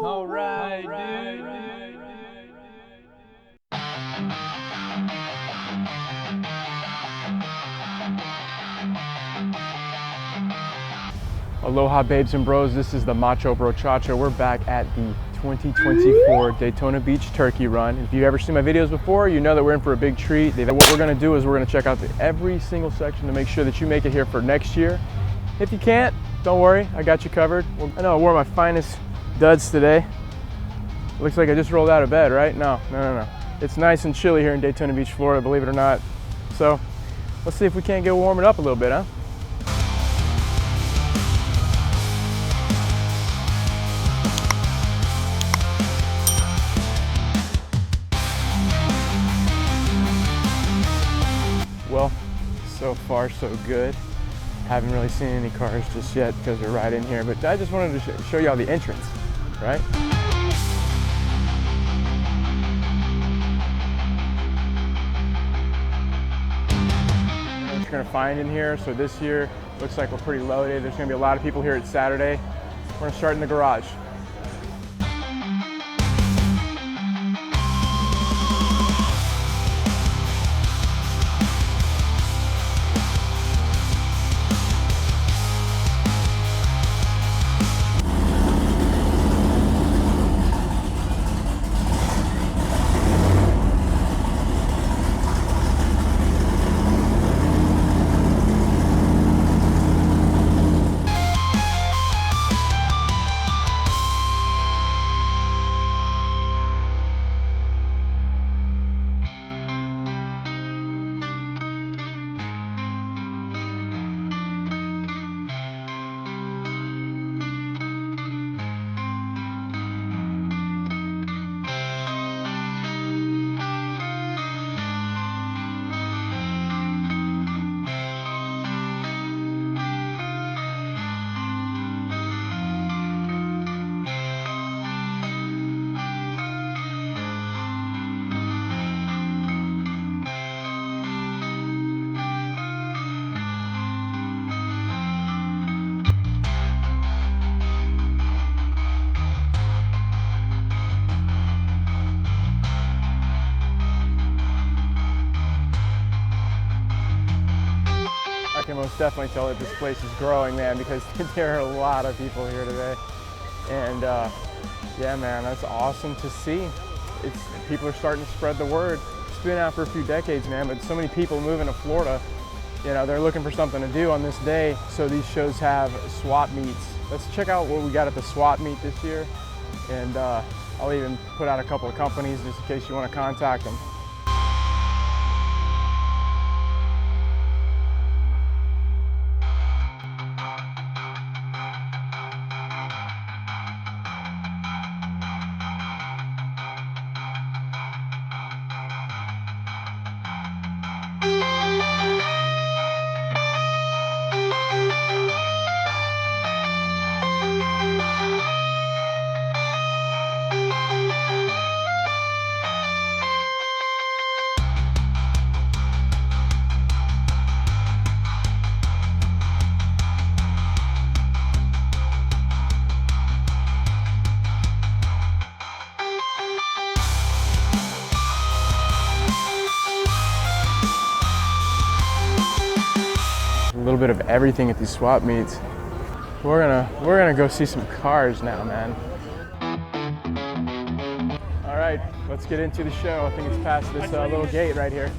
All right, dude. Aloha, babes and bros. This is the Macho Bro Chacho. We're back at the 2024 Daytona Beach Turkey Run. If you've ever seen my videos before, you know that we're in for a big treat. What we're gonna do is we're gonna check out every single section to make sure that you make it here for next year. If you can't, don't worry, I got you covered. I know I wore my finest duds today. Looks like I just rolled out of bed, right? No. It's nice and chilly here in Daytona Beach, Florida, believe it or not. So let's see if we can't get warming up a little bit, huh? Well, so far so good. Haven't really seen any cars just yet because we're right in here, but I just wanted to show y'all the entrance, right? What you're gonna find in here, so this year looks like we're pretty loaded. There's gonna be a lot of people here at Saturday. We're gonna start in the garage. I can most definitely tell that this place is growing, man, because there are a lot of people here today. And yeah, man, that's awesome to see. People are starting to spread the word. It's been out for a few decades, man, but so many people moving to Florida, you know, they're looking for something to do on this day. So these shows have swap meets. Let's check out what we got at the swap meet this year. And I'll even put out a couple of companies just in case you want to contact them. A little bit of everything at these swap meets. We're gonna go see some cars now, man. All right, let's get into the show. I think it's past this little gate right here.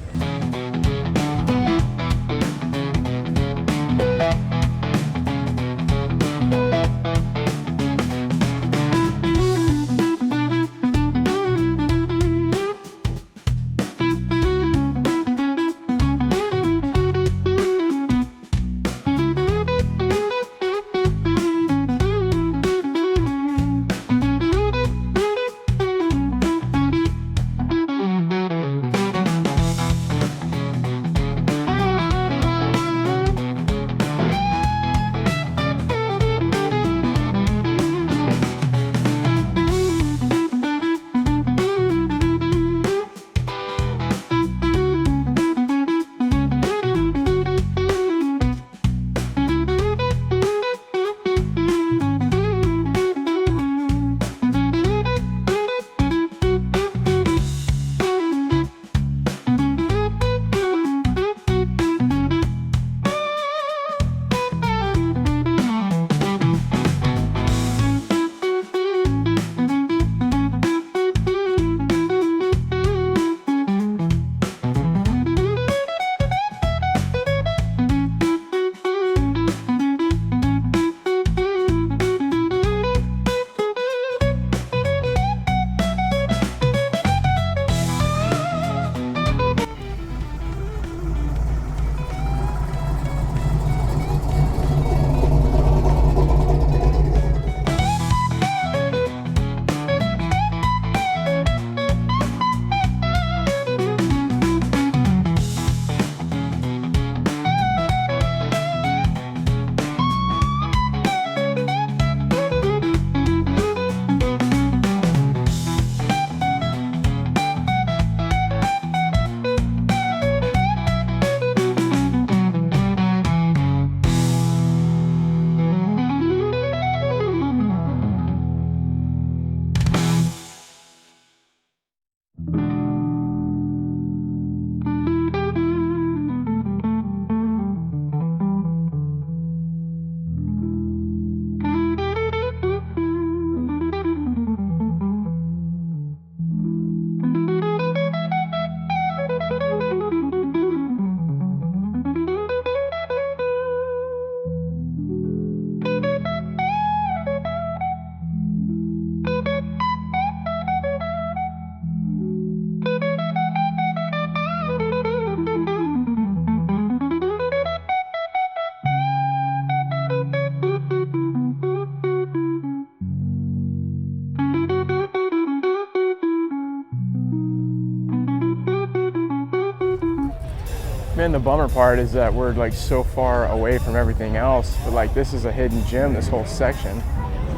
And the bummer part is that we're like so far away from everything else, but like this is a hidden gem, this whole section.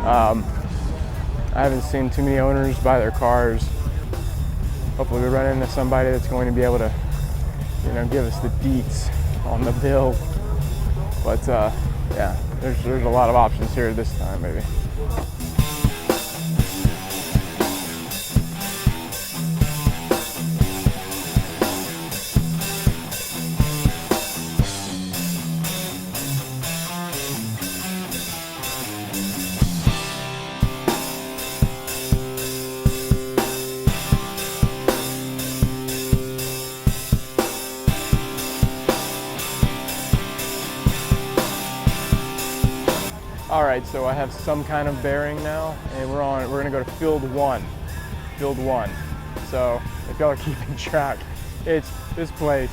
I haven't seen too many owners buy their cars. Hopefully we run into somebody that's going to be able to, you know, give us the deets on the build. But yeah, there's a lot of options here this time, maybe. All right, so I have some kind of bearing now, and we're gonna go to field one. So if y'all are keeping track, it's this place.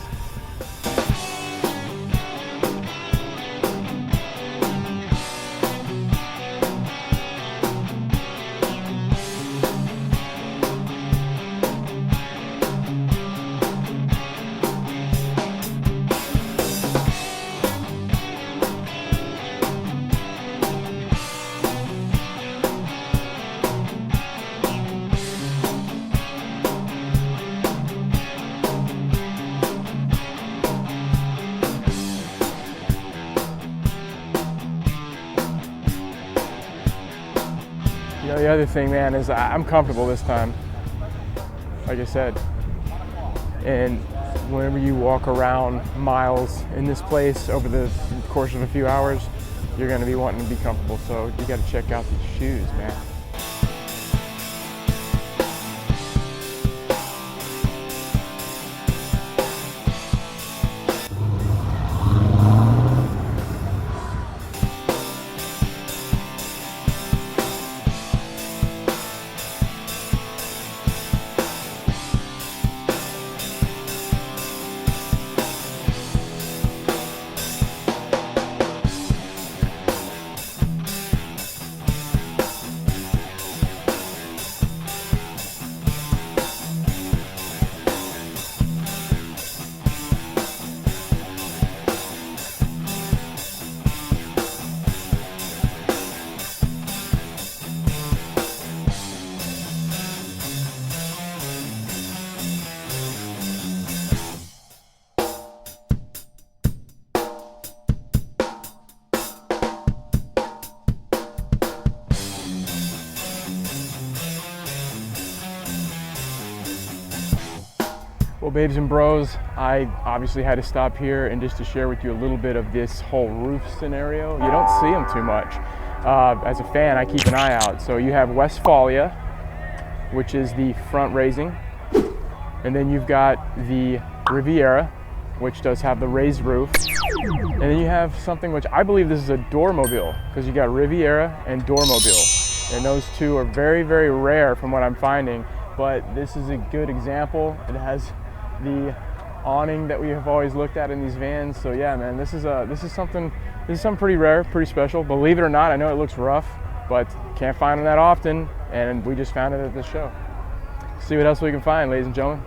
You know, the other thing, man, is I'm comfortable this time, like I said. And whenever you walk around miles in this place over the course of a few hours, you're gonna be wanting to be comfortable. So you gotta check out these shoes, man. Well, babes and bros, I obviously had to stop here and just to share with you a little bit of this whole roof scenario. You don't see them too much. As a fan, I keep an eye out. So you have Westfalia, which is the front raising. And then you've got the Riviera, which does have the raised roof. And then you have something which I believe this is a Doormobile, because you got Riviera and Doormobile. And those two are very, very rare from what I'm finding. But this is a good example. It has the awning that we have always looked at in these vans. So yeah, man, this is something pretty rare, pretty special. Believe it or not, I know it looks rough, but can't find them that often, and we just found it at this show. See what else we can find, ladies and gentlemen.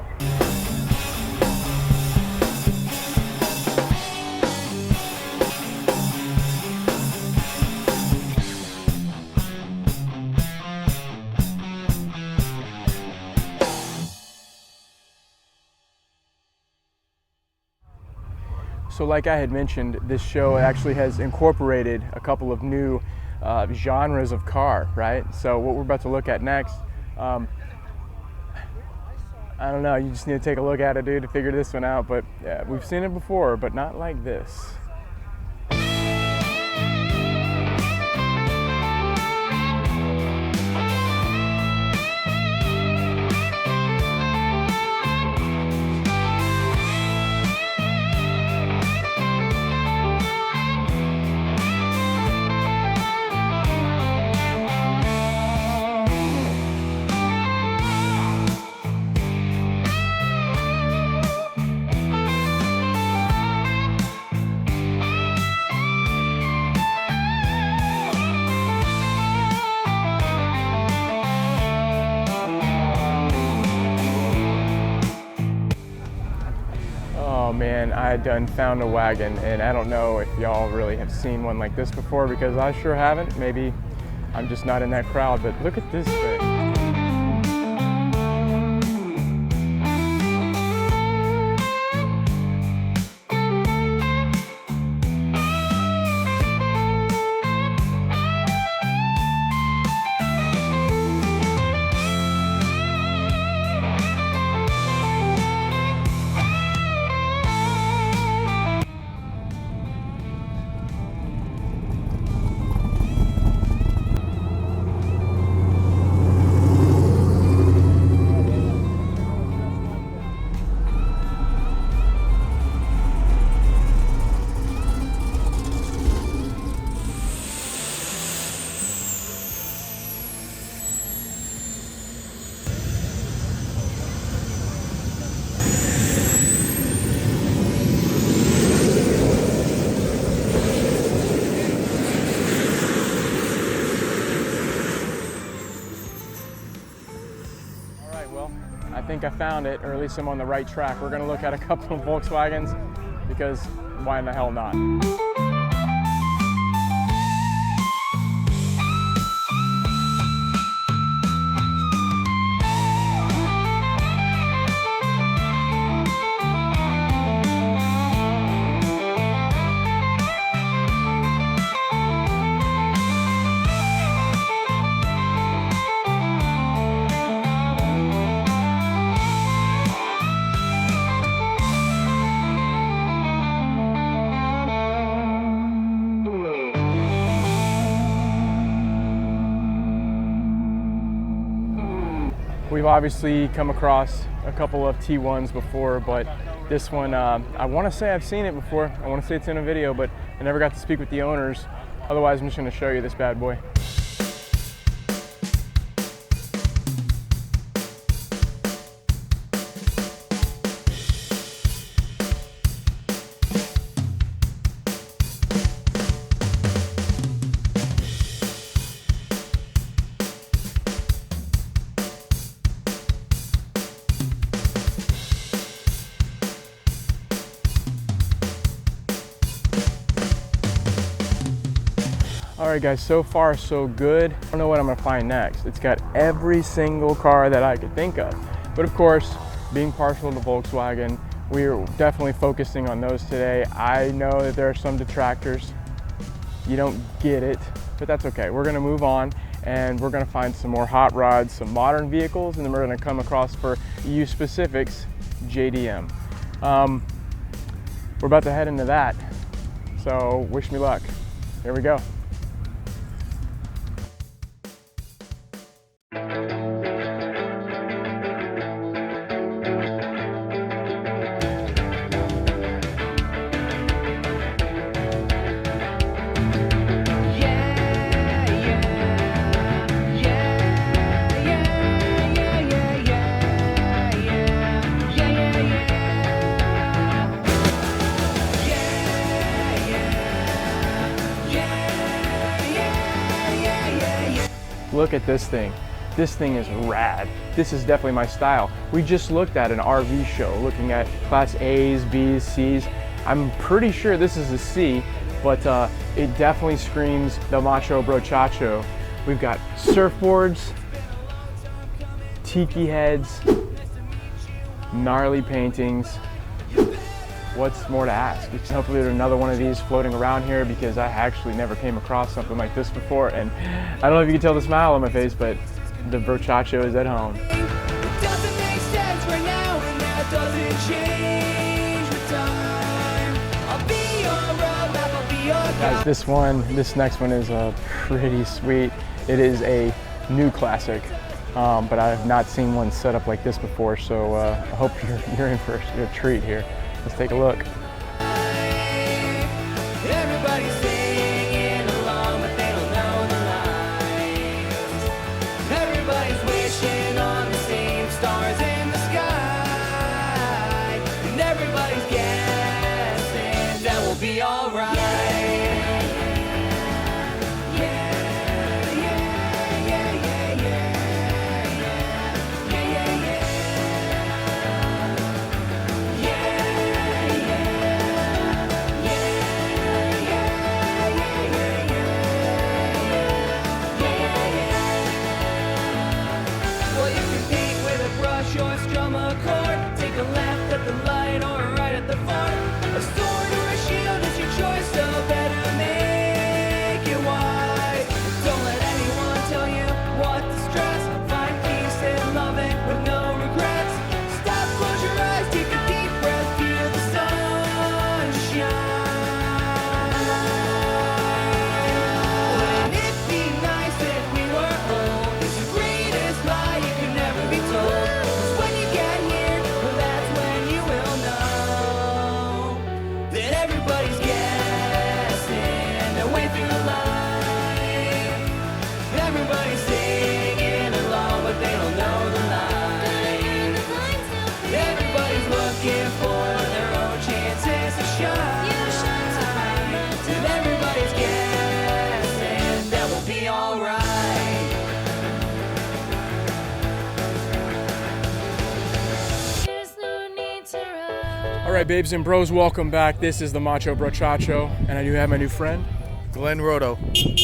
So like I had mentioned, this show actually has incorporated a couple of new genres of car, right? So what we're about to look at next, I don't know, you just need to take a look at it, dude, to figure this one out. But yeah, we've seen it before, but not like this. when I had done found a wagon, and I don't know if y'all really have seen one like this before, because I sure haven't. Maybe I'm just not in that crowd, but look at this thing. I think I found it, or at least I'm on the right track. We're gonna look at a couple of Volkswagens, because why in the hell not? We've obviously come across a couple of T1s before, but this one, I want to say I've seen it before. I want to say it's in a video, but I never got to speak with the owners. Otherwise, I'm just going to show you this bad boy. All right guys, so far so good. I don't know what I'm gonna find next. It's got every single car that I could think of. But of course, being partial to Volkswagen, we're definitely focusing on those today. I know that there are some detractors. You don't get it, but that's okay. We're gonna move on, and we're gonna find some more hot rods, some modern vehicles, and then we're gonna come across, for you specifics, JDM. We're about to head into that, so wish me luck. Here we go. Look at this thing. This thing is rad. This is definitely my style. We just looked at an RV show, looking at class A's, B's, C's. I'm pretty sure this is a C, but it definitely screams the Macho Brochacho. We've got surfboards, tiki heads, gnarly paintings. What's more to ask? Hopefully there's another one of these floating around here, because I actually never came across something like this before, and I don't know if you can tell the smile on my face, but the Brochacho is at home. It doesn't make sense right now, and that doesn't change with time. I'll be your roadmap, I'll be your Guys, this next one is pretty sweet. It is a new classic, but I have not seen one set up like this before, so I hope you're in for a treat here. Let's take a look. Everybody's singing along, but they don't know the lines. Everybody's wishing on the same stars in the sky, and everybody's guessing that we'll be alright. All right, babes and bros, welcome back. This is the Macho Brochacho, and I do have my new friend, Glenn Roto.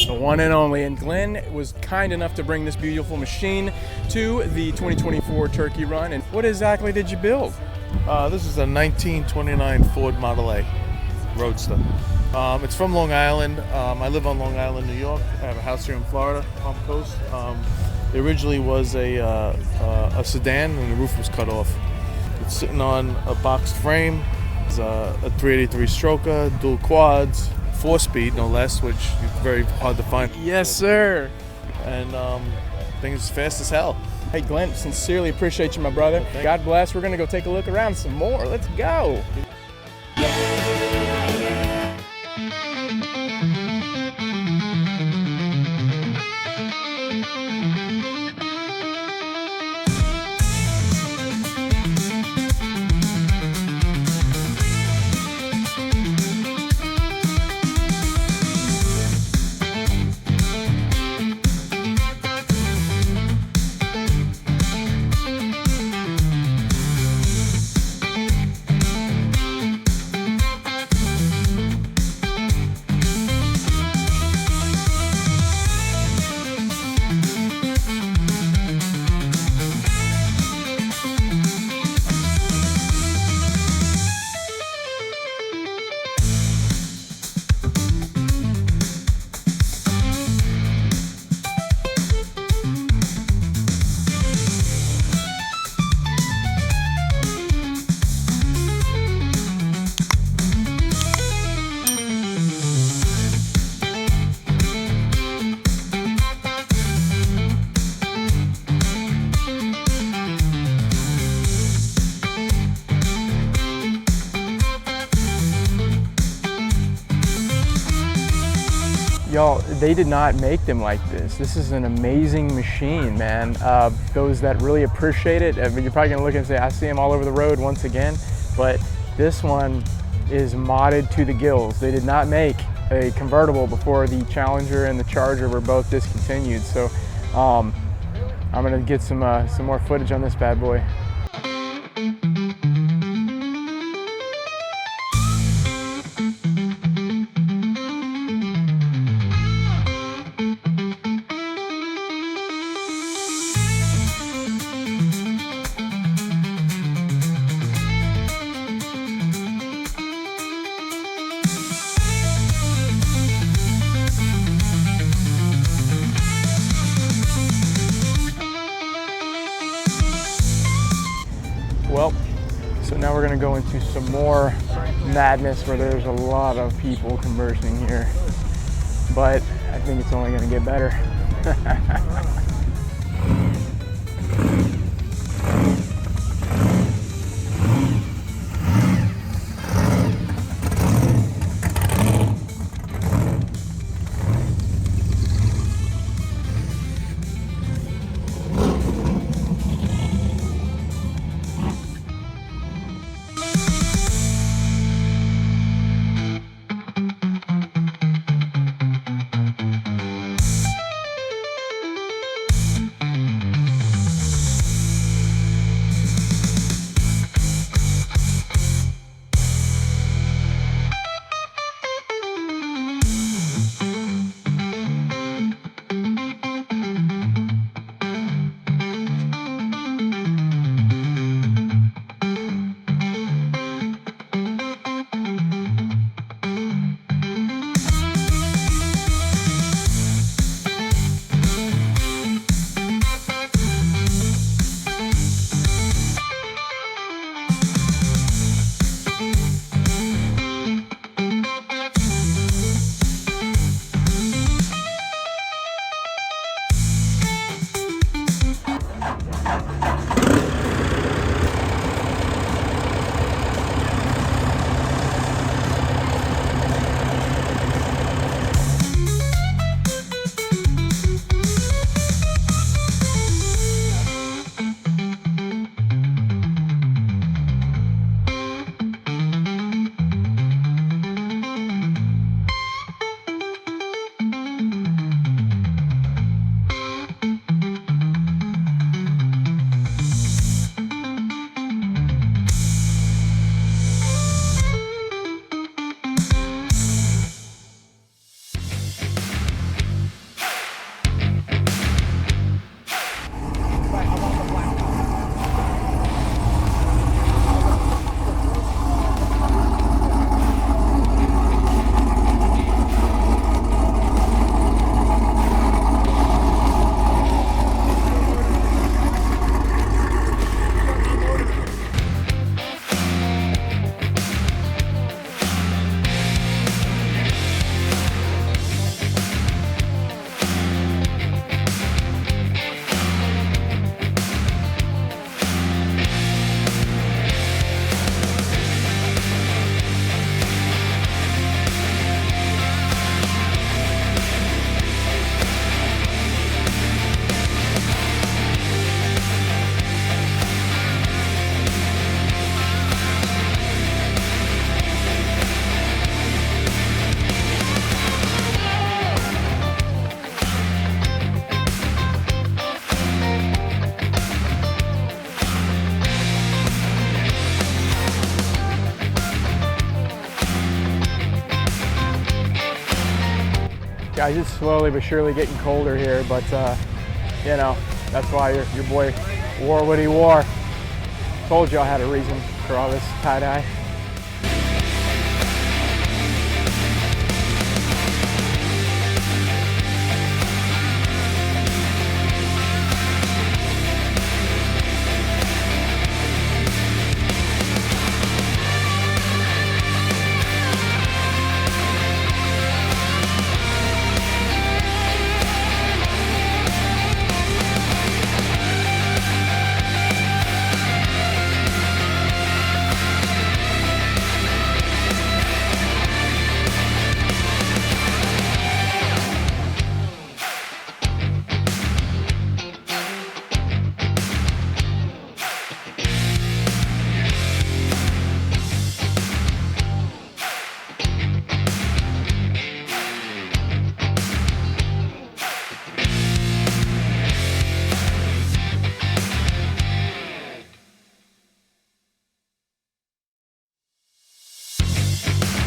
the one and only. And Glenn was kind enough to bring this beautiful machine to the 2024 Turkey Run. And what exactly did you build? This is a 1929 Ford Model A Roadster. It's from Long Island. I live on Long Island, New York. I have a house here in Florida, Palm Coast. It originally was a sedan, and the roof was cut off. It's sitting on a boxed frame. It's a 383 stroker, dual quads, 4-speed no less, which is very hard to find. Yes, sir. And things fast as hell. Hey, Glenn, sincerely appreciate you, my brother. God bless. We're going to go take a look around some more. Let's go. Y'all, they did not make them like this. This is an amazing machine, man. Those that really appreciate it, I mean, you're probably gonna look and say, I see them all over the road once again, but this one is modded to the gills. They did not make a convertible before the Challenger and the Charger were both discontinued. So I'm gonna get some more footage on this bad boy. Well, so now we're gonna go into some more madness where there's a lot of people conversing here. But I think it's only gonna get better. Guys, it's slowly but surely getting colder here, but you know, that's why your boy wore what he wore. Told you I had a reason for all this tie-dye.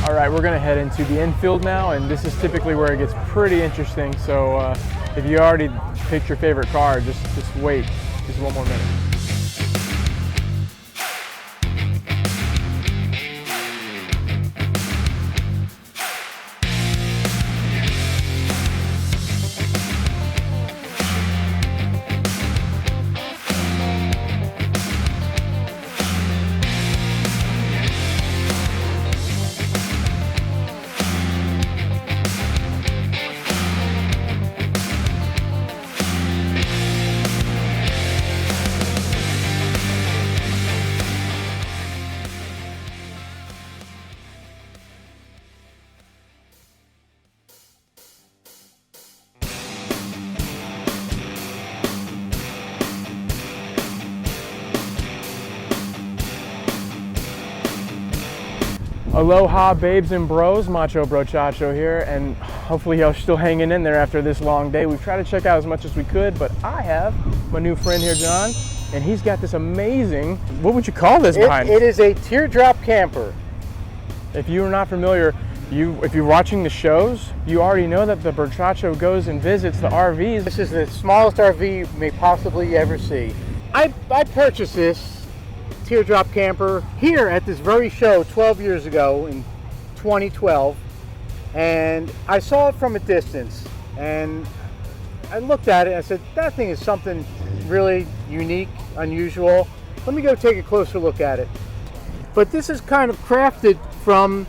All right, we're gonna head into the infield now, and this is typically where it gets pretty interesting. So if you already picked your favorite car, just wait, just one more minute. Aloha babes and bros, Macho Bro Chacho here, and hopefully y'all still hanging in there after this long day. We've tried to check out as much as we could, but I have my new friend here, John, and he's got this amazing, what would you call this behind? It is a teardrop camper. If you are not familiar, if you're watching the shows, you already know that the Brochacho goes and visits the RVs. This is the smallest RV you may possibly ever see. I purchased this teardrop camper here at this very show 12 years ago in 2012, and I saw it from a distance, and I looked at it and I said, that thing is something really unique, unusual. Let me go take a closer look at it. But this is kind of crafted from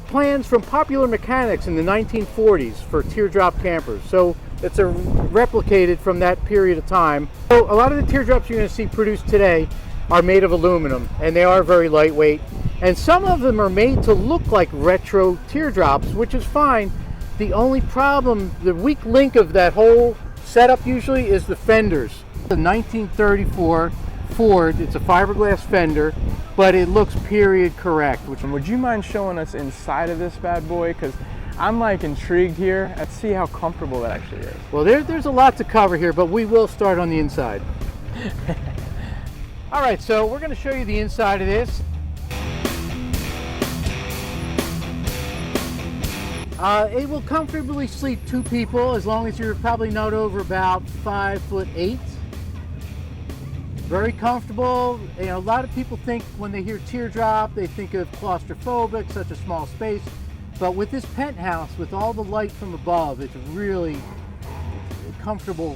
plans from popular mechanics in the 1940s for teardrop campers. So it's replicated from that period of time. So a lot of the teardrops you're going to see produced today are made of aluminum, and they are very lightweight, and some of them are made to look like retro teardrops, which is fine. The only problem, the weak link of that whole setup usually is the fenders. The 1934 Ford, it's a fiberglass fender, but it looks period correct. Would you mind showing us inside of this bad boy? Because I'm like intrigued here. Let's see how comfortable that actually is. Well, there's a lot to cover here, but we will start on the inside. All right, so we're going to show you the inside of this. It will comfortably sleep two people, as long as you're probably not over about 5'8". Very comfortable. You know, a lot of people think when they hear teardrop, they think of claustrophobic, such a small space. But with this penthouse, with all the light from above, it's really comfortable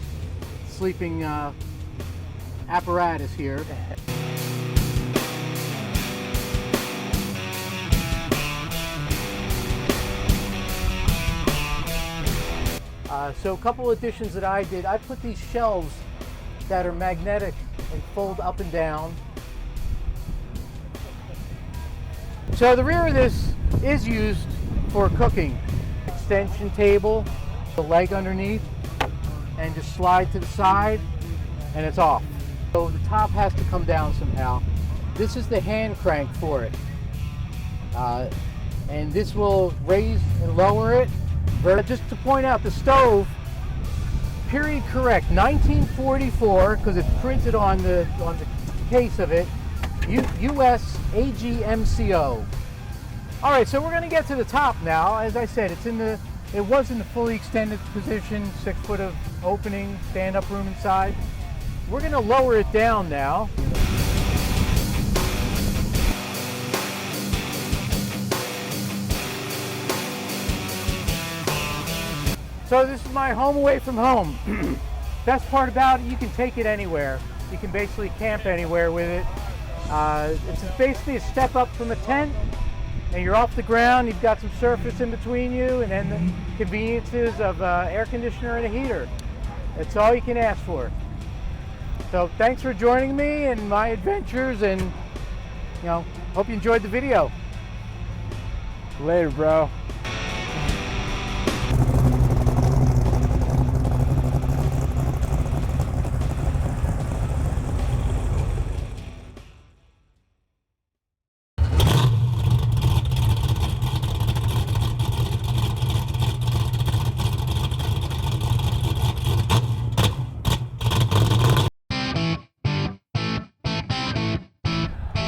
sleeping apparatus here. So a couple additions that I did, I put these shelves that are magnetic and fold up and down. So the rear of this is used for cooking. Extension table, the leg underneath, and just slide to the side and it's off. So the top has to come down somehow. This is the hand crank for it. And this will raise and lower it. Just to point out, the stove, period correct, 1944, because it's printed on the case of it, US AGMCO. All right, so we're going to get to the top now. As I said, it's in the It was in the fully extended position, 6 foot of opening, stand-up room inside. We're gonna lower it down now. So this is my home away from home. Best part about it, you can take it anywhere. You can basically camp anywhere with it. It's basically a step up from a tent, and you're off the ground. You've got some surface in between you, and then the conveniences of air conditioner and a heater. That's all you can ask for. So thanks for joining me in my adventures, and hope you enjoyed the video. Later, bro.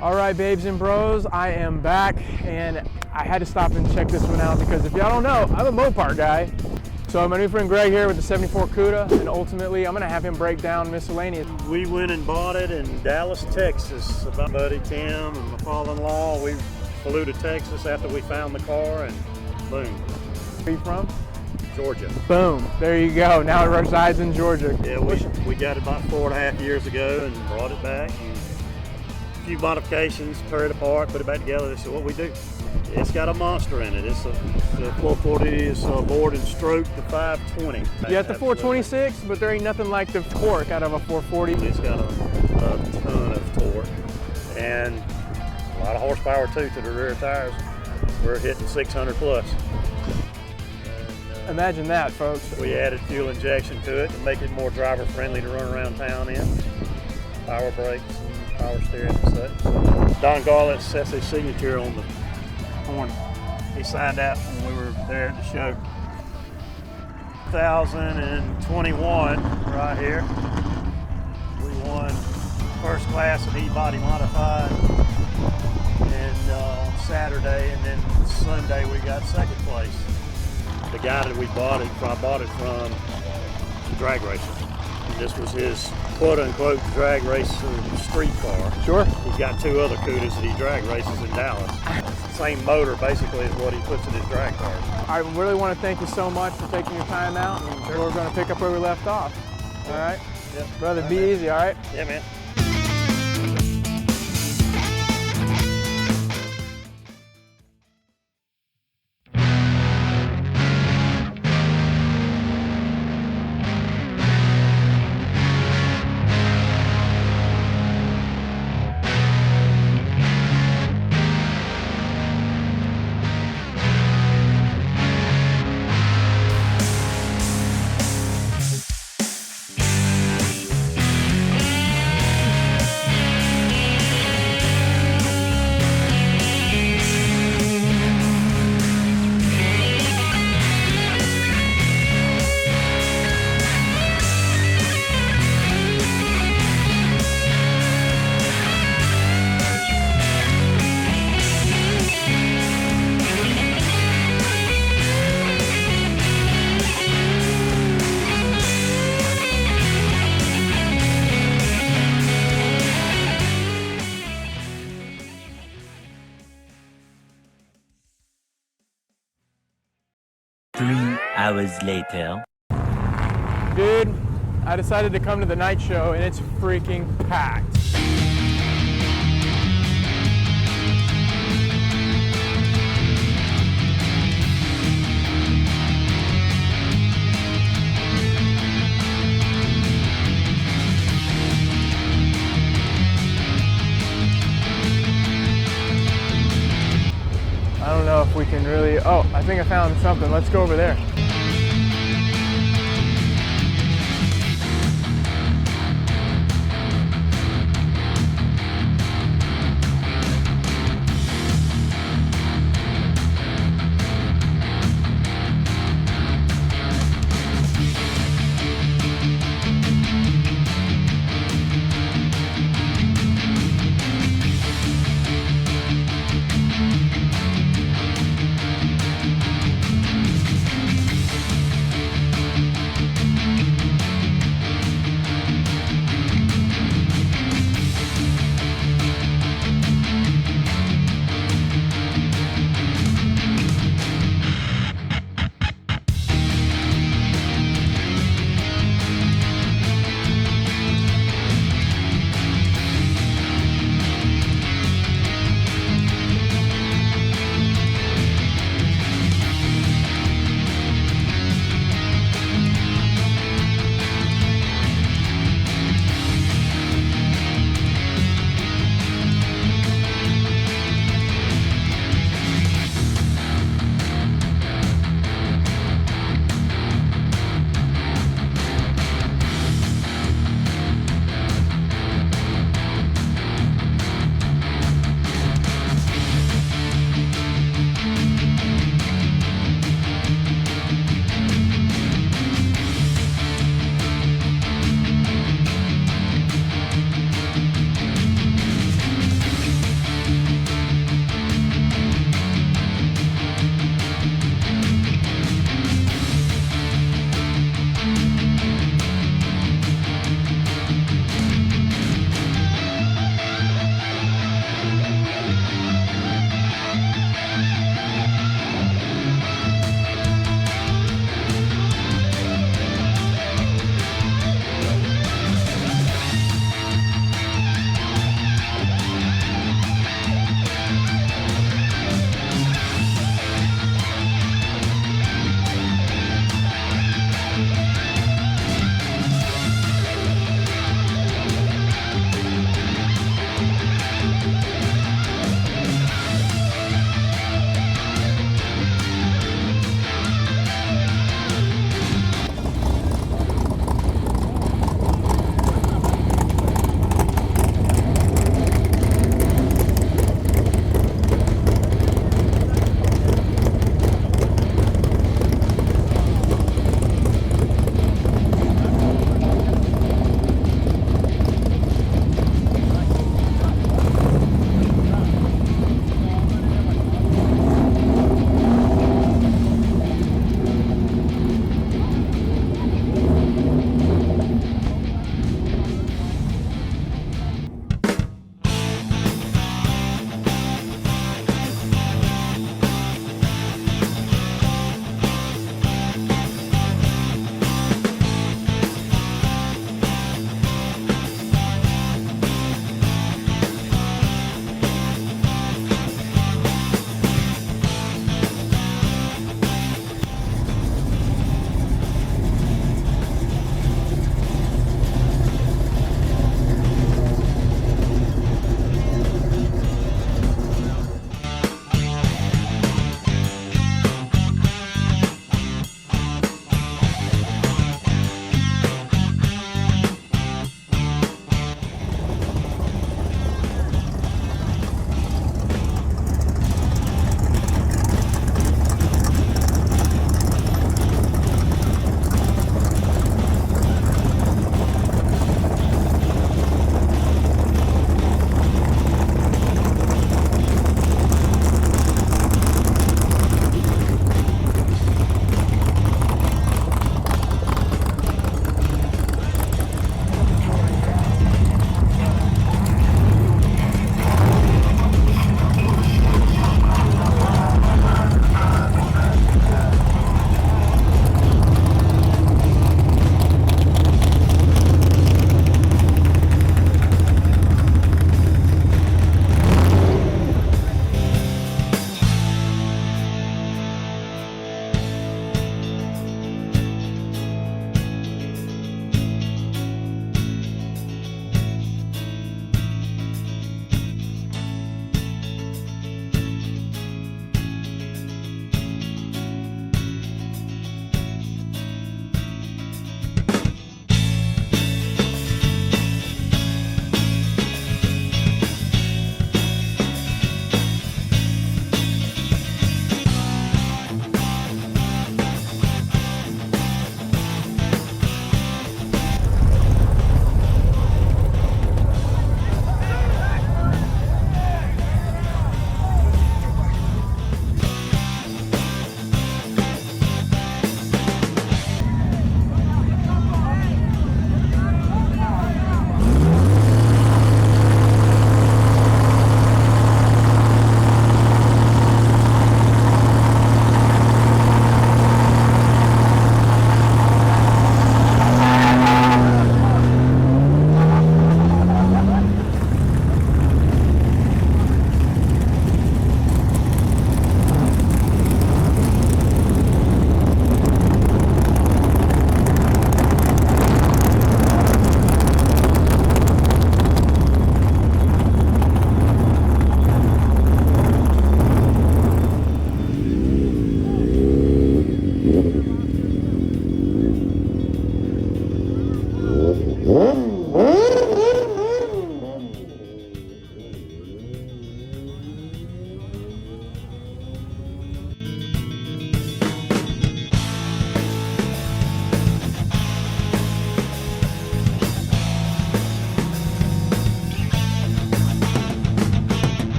All right, babes and bros, I am back, and I had to stop and check this one out because if y'all don't know, I'm a Mopar guy. So my new friend Greg here with the 74 Cuda, and ultimately I'm gonna have him break down miscellaneous. We went and bought it in Dallas, Texas. My buddy Tim and my father-in-law, we flew to Texas after we found the car, and boom. Where you from? Georgia. Boom, there you go. Now it resides in Georgia. Yeah, we got it about 4.5 years ago and brought it back. A few modifications, tore it apart, put it back together. This is what we do. It's got a monster in it. It's a 440 is bored and stroked to 520. You got the 426, but there ain't nothing like the torque out of a 440. It's got a ton of torque and a lot of horsepower too to the rear tires. We're hitting 600 plus. And, Imagine that, folks. we added fuel injection to it to make it more driver friendly to run around town in. Power brakes and power steering and such. Don Garlett sets his signature on the horn. He signed that when we were there at the show. 2021, right here. We won first class at E-Body Modified, and Saturday, and then Sunday we got second place. The guy that I bought it from, drag racing. And this was his quote-unquote drag racer street car. Sure. He's got 2 other Cudas that he drag races in Dallas. Same motor basically is what he puts in his drag cars. I really want to thank you so much for taking your time out, and we're going to pick up where we left off. All right? Yep. Brother, be easy, all right? Yeah, man. Hours later. Dude, I decided to come to the night show, and it's freaking packed. I don't know if we can really, oh, I think I found something. Let's go over there.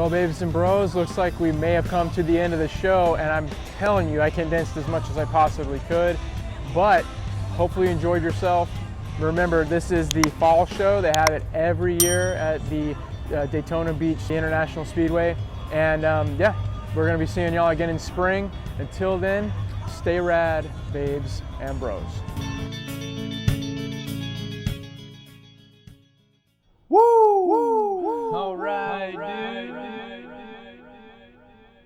Well, babes and bros, looks like we may have come to the end of the show, and I'm telling you, I condensed as much as I possibly could, but hopefully you enjoyed yourself. Remember, this is the fall show. They have it every year at the Daytona Beach International Speedway. And yeah, we're gonna be seeing y'all again in spring. Until then, stay rad, babes and bros.